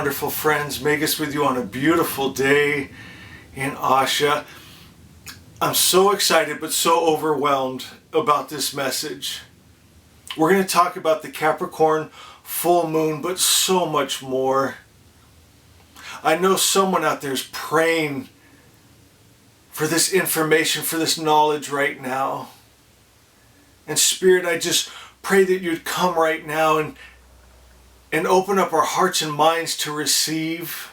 wonderful friends. Magus with you on a beautiful day in Asha. I'm so excited but so overwhelmed about this message. We're going to talk about the Capricorn full moon, but so much more. I know someone out there is praying for this information, for this knowledge right now. And Spirit, I just pray that you'd come right now and open up our hearts and minds to receive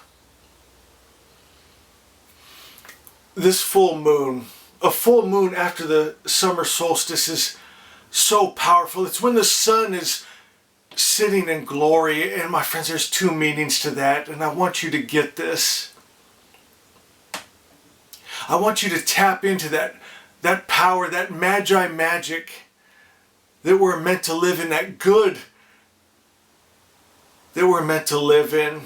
this full moon. A full moon after the summer solstice is so powerful. It's when the sun is sitting in glory. And my friends, there's two meanings to that. And I want you to get this. I want you to tap into that power, that magi magic that we're meant to live in, that good that we're meant to live in.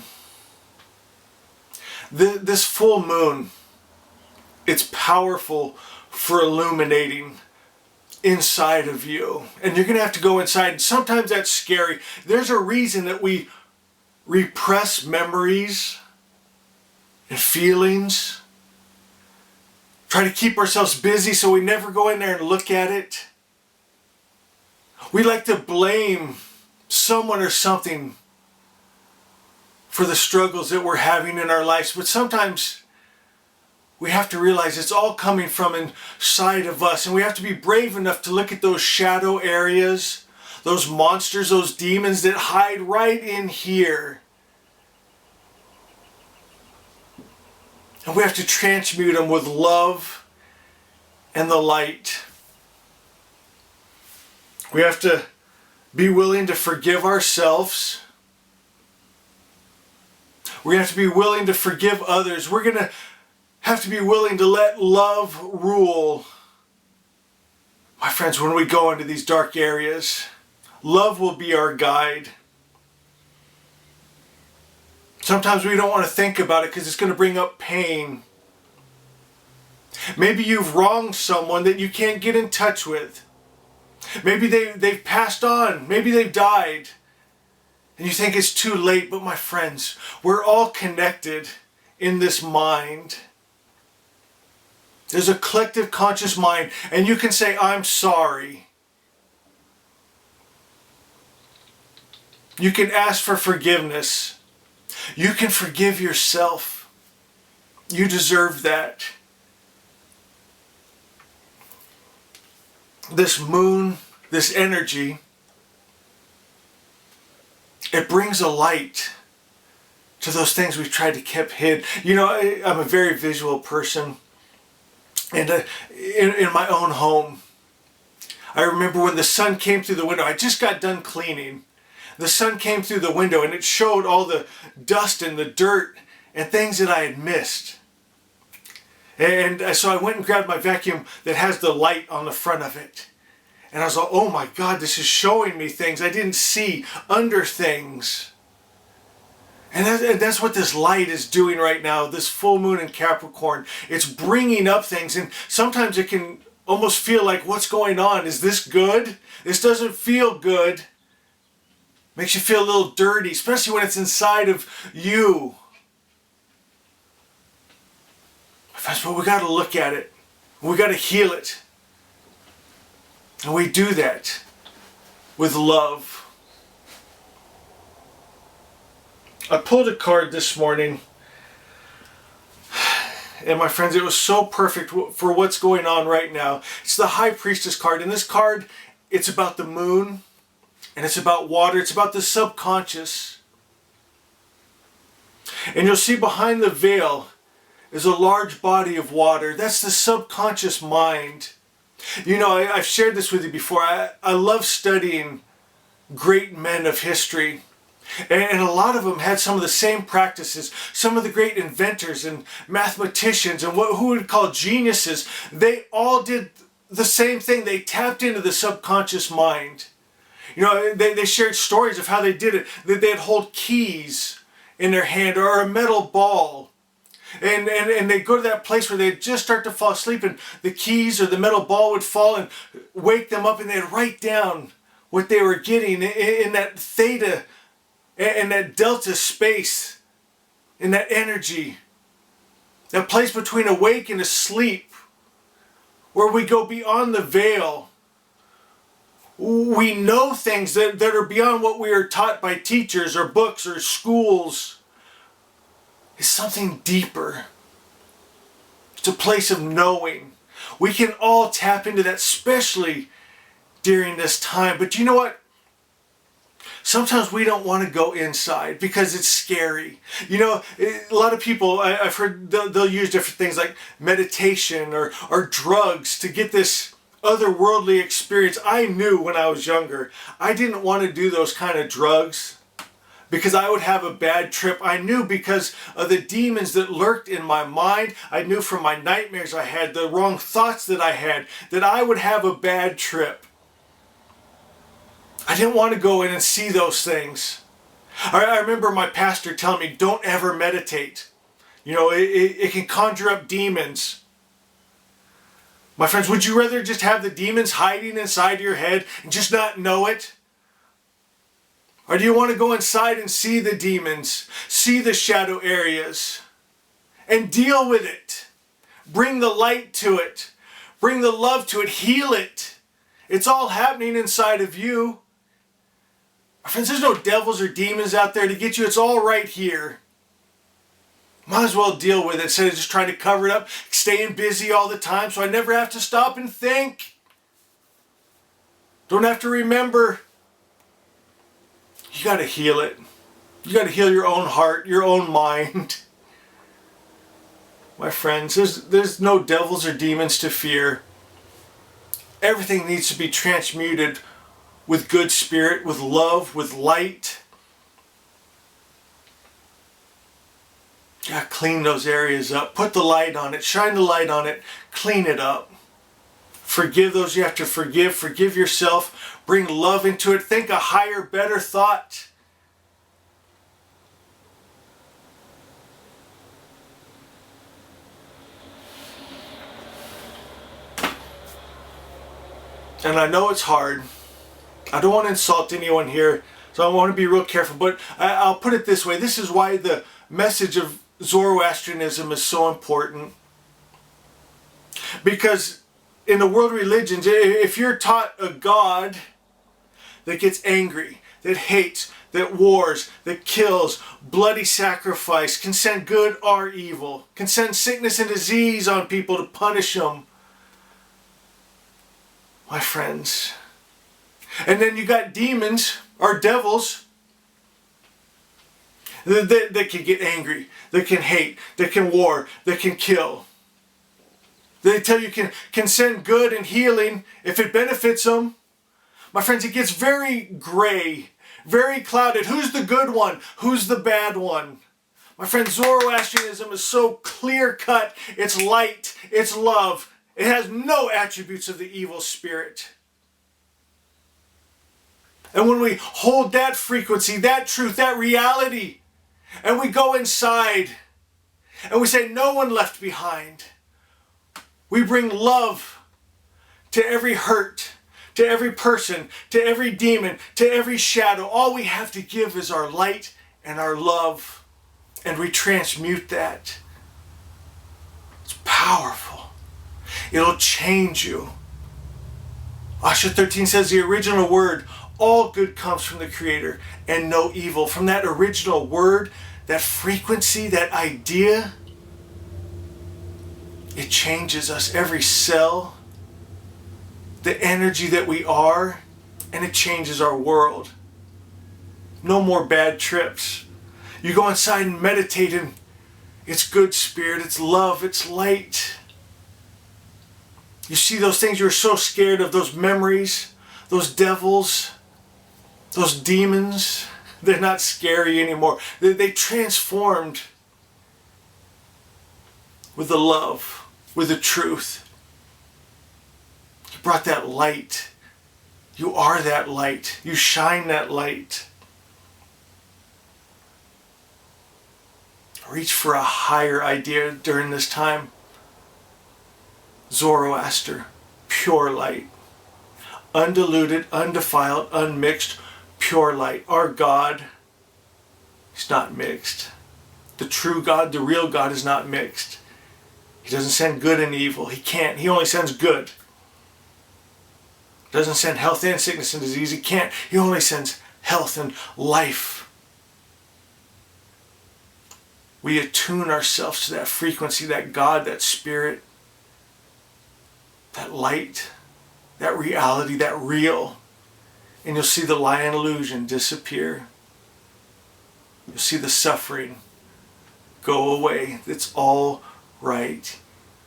This full moon, it's powerful for illuminating inside of you. And you're going to have to go inside. And sometimes that's scary. There's a reason that we repress memories and feelings. Try to keep ourselves busy so we never go in there and look at it. We like to blame someone or something for the struggles that we're having in our lives. But sometimes we have to realize it's all coming from inside of us. And we have to be brave enough to look at those shadow areas, those monsters, those demons that hide right in here. And we have to transmute them with love and the light. We have to be willing to forgive ourselves. We have to be willing to forgive others. We're going to have to be willing to let love rule. My friends, when we go into these dark areas, love will be our guide. Sometimes we don't want to think about it because it's going to bring up pain. Maybe you've wronged someone that you can't get in touch with. Maybe they've passed on. Maybe they've died. And you think it's too late, but my friends, we're all connected in this mind. There's a collective conscious mind, and you can say, I'm sorry. You can ask for forgiveness. You can forgive yourself. You deserve that. This moon, this energy, it brings a light to those things we've tried to keep hid. You know, I'm a very visual person. And in my own home, I remember when the sun came through the window. I just got done cleaning. The sun came through the window and it showed all the dust and the dirt and things that I had missed. And so I went and grabbed my vacuum that has the light on the front of it. And I was like, oh my God, this is showing me things I didn't see under things. And that's what this light is doing right now, this full moon in Capricorn. It's bringing up things, and sometimes it can almost feel like, what's going on? Is this good? This doesn't feel good. Makes you feel a little dirty, especially when it's inside of you. But we got to look at it. We got to heal it. And we do that with love. I pulled a card this morning, and my friends, it was so perfect for what's going on right now. It's the High Priestess card, and this card, it's about the moon, and it's about water, it's about the subconscious. And you'll see behind the veil is a large body of water. That's the subconscious mind. You know, I've shared this with you before. I love studying great men of history. And a lot of them had some of the same practices. Some of the great inventors and mathematicians and who we would call geniuses, they all did the same thing. They tapped into the subconscious mind. You know, they shared stories of how they did it. That they'd hold keys in their hand or a metal ball. And they'd go to that place where they'd just start to fall asleep and the keys or the metal ball would fall and wake them up, and they'd write down what they were getting in that theta and that delta space in that energy, that place between awake and asleep, where we go beyond the veil. We know things that are beyond what we are taught by teachers or books or schools. It's something deeper. It's a place of knowing. We can all tap into that, especially during this time. But you know what? Sometimes we don't want to go inside because it's scary. You know, a lot of people, I've heard they'll use different things like meditation or drugs to get this otherworldly experience. I knew when I was younger, I didn't want to do those kind of drugs because I would have a bad trip. I knew because of the demons that lurked in my mind. I knew from my nightmares I had, the wrong thoughts that I had, that I would have a bad trip. I didn't want to go in and see those things. I remember my pastor telling me, don't ever meditate. You know, it can conjure up demons. My friends, would you rather just have the demons hiding inside your head and just not know it? Or do you want to go inside and see the demons, see the shadow areas, and deal with it? Bring the light to it. Bring the love to it. Heal it. It's all happening inside of you. My friends, there's no devils or demons out there to get you. It's all right here. Might as well deal with it instead of just trying to cover it up, staying busy all the time so I never have to stop and think. Don't have to remember. You got to heal it. You got to heal your own heart, your own mind. My friends, there's no devils or demons to fear. Everything needs to be transmuted with good spirit, with love, with light. You gotta clean those areas up. Put the light on it. Shine the light on it. Clean it up. Forgive those you have to forgive. Forgive yourself. Bring love into it. Think a higher, better thought. And I know it's hard. I don't want to insult anyone here, so I want to be real careful, but I'll put it this way. This is why the message of Zoroastrianism is so important. Because in the world religions, if you're taught a God that gets angry, that hates, that wars, that kills, bloody sacrifice, can send good or evil, can send sickness and disease on people to punish them, my friends. And then you got demons or devils that can get angry, that can hate, that can war, that can kill. They tell you can send good and healing if it benefits them. My friends, it gets very gray, very clouded. Who's the good one? Who's the bad one? My friends, Zoroastrianism is so clear cut. It's light, it's love. It has no attributes of the evil spirit. And when we hold that frequency, that truth, that reality, and we go inside and we say, no one left behind. We bring love to every hurt, to every person, to every demon, to every shadow. All we have to give is our light and our love, and we transmute that. It's powerful. It'll change you. AHURA 13 says the original word, all good comes from the Creator and no evil. From that original word, that frequency, that idea, it changes us, every cell, the energy that we are, and it changes our world. No more bad trips. You go inside and meditate, and it's good spirit, it's love, it's light. You see those things you were so scared of, those memories, those devils, those demons, they're not scary anymore. They transformed with the love, with the truth. You brought that light. You are that light. You shine that light. Reach for a higher idea during this time. Zoroaster, pure light. Undiluted, undefiled, unmixed, pure light. Our God, He's not mixed. The true God, the real God, is not mixed. He doesn't send good and evil. He can't. He only sends good. Doesn't send health and sickness and disease. He can't. He only sends health and life. We attune ourselves to that frequency, that God, that spirit, that light, that reality, that real. And you'll see the lie and illusion disappear. You'll see the suffering go away. It's all right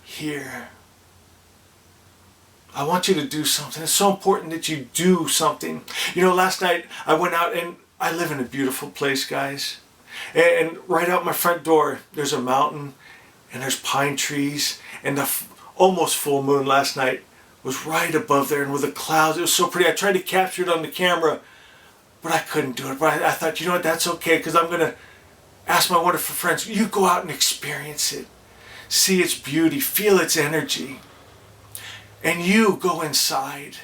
here. I want you to do something. It's so important that you do something. You know, last night I went out, and I live in a beautiful place, guys. And right out my front door, there's a mountain, and there's pine trees, and the almost full moon last night was right above there, and with the clouds, it was so pretty. I tried to capture it on the camera, but I couldn't do it. But I thought, you know what, that's okay, because I'm going to ask my wonderful friends, you go out and experience it. See its beauty, feel its energy. And you go inside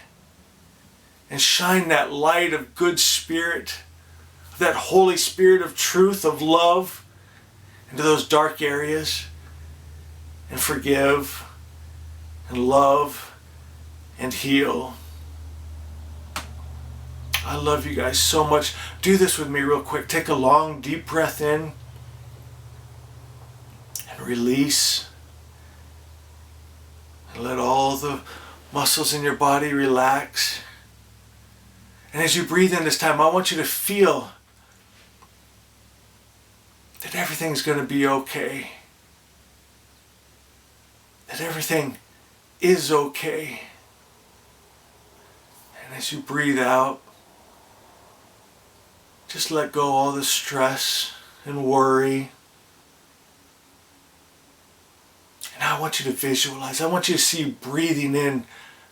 and shine that light of good spirit, that Holy Spirit of truth, of love, into those dark areas, and forgive and love and heal. I love you guys so much. Do this with me real quick. Take a long, deep breath in and release. And let all the muscles in your body relax. And as you breathe in this time, I want you to feel that everything's going to be okay. That everything is okay. And as you breathe out, just let go all the stress and worry. And I want you to visualize. I want you to see you breathing in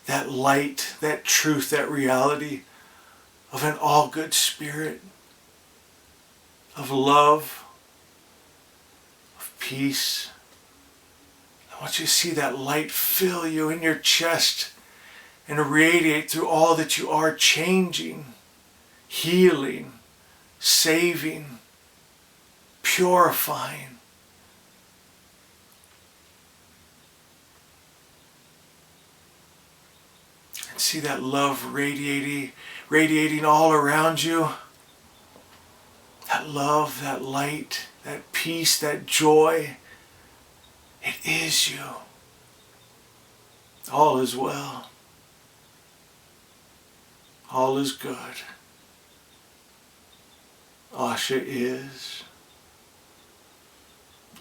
that light, that truth, that reality of an all good spirit, of love, of peace. I want you to see that light fill you in your chest and radiate through all that you are, changing, healing, saving, purifying. And see that love radiating all around you. That love, that light, that peace, that joy. It is you. All is well. All is good. Asha is.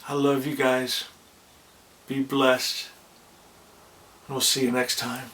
I love you guys. Be blessed. And we'll see you next time.